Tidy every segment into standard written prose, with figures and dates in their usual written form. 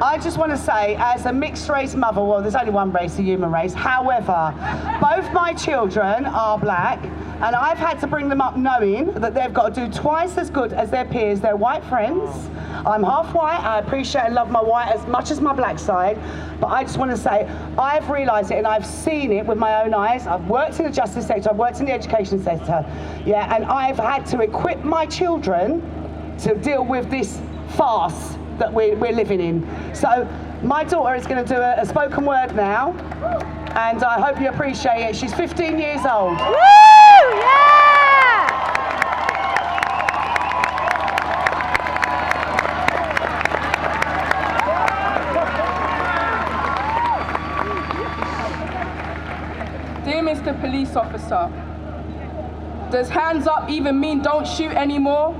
I just want to say, as a mixed race mother, well, there's only one race, the human race. However, both my children are black, and I've had to bring them up knowing that they've got to do twice as good as their peers, their white friends. I'm half white. I appreciate and love my white as much as my black side. But I just want to say, I've realised it and I've seen it with my own eyes. I've worked in the justice sector, I've worked in the education sector. Yeah, and I've had to equip my children to deal with this farce that we're living in. So my daughter is going to do a spoken word now, and I hope you appreciate it. She's 15 years old. Woo! Yeah! Dear Mr. Police Officer, does hands up even mean don't shoot anymore?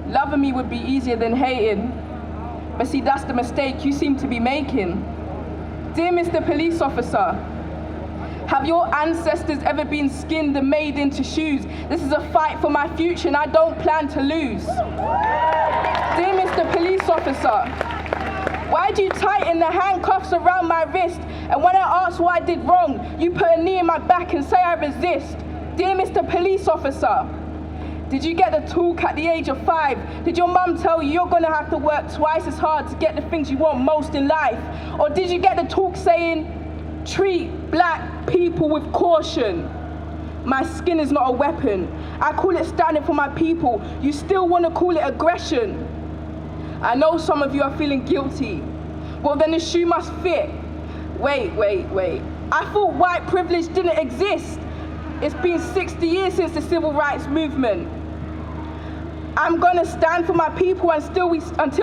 Loving me would be easier than hating. But see, that's the mistake you seem to be making. Dear Mr. Police Officer, have your ancestors ever been skinned and made into shoes? This is a fight for my future and I don't plan to lose. Dear Mr. Police Officer, why do you tighten the handcuffs around my wrist? And when I ask what I did wrong, you put a knee in my back and say I resist. Dear Mr. Police Officer, did you get the talk at the age of 5? Did your mum tell you you're gonna have to work twice as hard to get the things you want most in life? Or did you get the talk saying, treat black people with caution? My skin is not a weapon. I call it standing for my people. You still wanna call it aggression? I know some of you are feeling guilty. Well, then the shoe must fit. Wait. I thought white privilege didn't exist. It's been 60 years since the civil rights movement. I'm gonna stand for my people until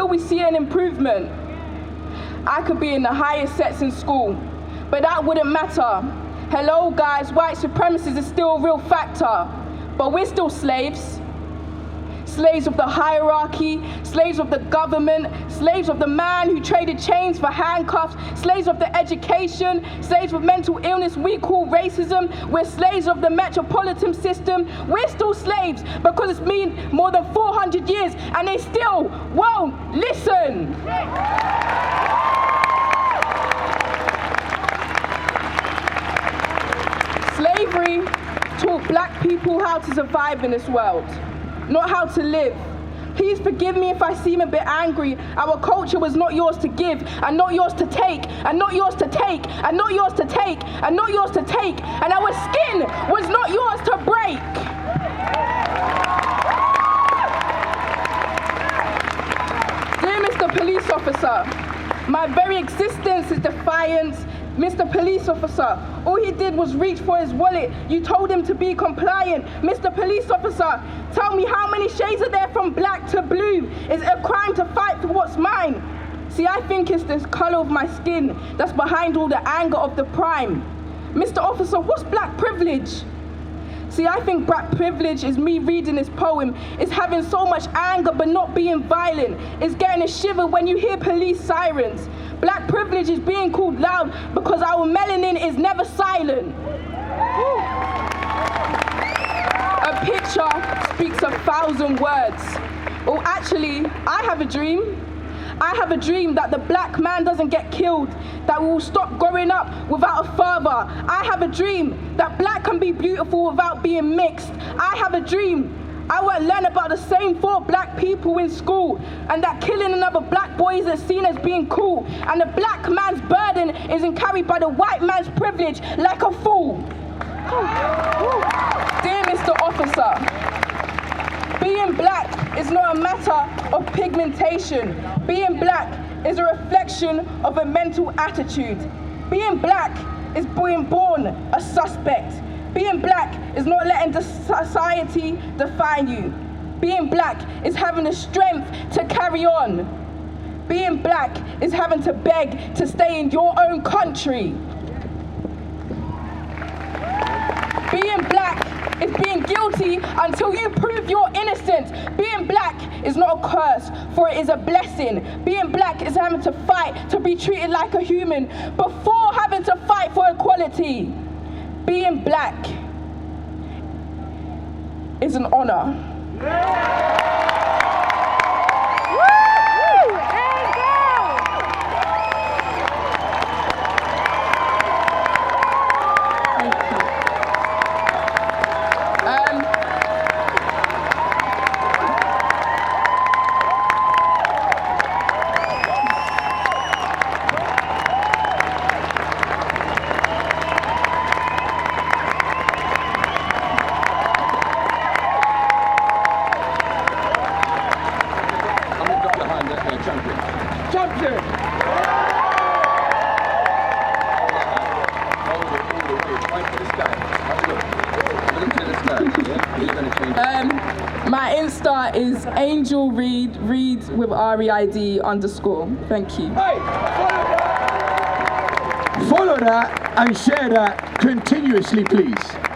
we see an improvement. I could be in the highest sets in school, but that wouldn't matter. Hello guys, white supremacy is still a real factor, but we're still slaves. Slaves of the hierarchy, slaves of the government, slaves of the man who traded chains for handcuffs, slaves of the education, slaves of mental illness we call racism. We're slaves of the metropolitan system. We're still slaves because it's been more than 400 years and they still won't listen. Slavery taught black people how to survive in this world, not how to live. Please forgive me if I seem a bit angry. Our culture was not yours to give, and not yours to take, and not yours to take, and not yours to take, and not yours to take, and our skin was not yours to break. Dear Mr. Police Officer, my very existence is defiance. Mr. Police Officer, all he did was reach for his wallet. You told him to be compliant. Mr. Police Officer, tell me how many shades are there from black to blue? Is it a crime to fight for what's mine? See, I think it's this color of my skin that's behind all the anger of the prime. Mr. Officer, what's black privilege? See, I think black privilege is me reading this poem. It's having so much anger but not being violent. It's getting a shiver when you hear police sirens. Black privilege is being called loud because our melanin is never silent. A picture speaks 1,000 words. Well, actually, I have a dream. I have a dream that the black man doesn't get killed, that we will stop growing up without a father. I have a dream that black can be beautiful without being mixed. I have a dream I won't learn about the same 4 black people in school, and that killing another black boy isn't seen as being cool, and the black man's burden isn't carried by the white man's privilege like a fool. Dear Mr. Officer, being black is not a matter of pigmentation. Being black is a reflection of a mental attitude. Being black is being born a suspect. Being black is not letting the society define you. Being black is having the strength to carry on. Being black is having to beg to stay in your own country. Being black is being guilty until you prove you're innocent. Being black is not a curse, for it is a blessing. Being black is having to fight to be treated like a human before having to fight for equality. Being black is an honor. That is Angel Reid, Reid with REID_. Thank you. Hey, follow that and share that continuously, please.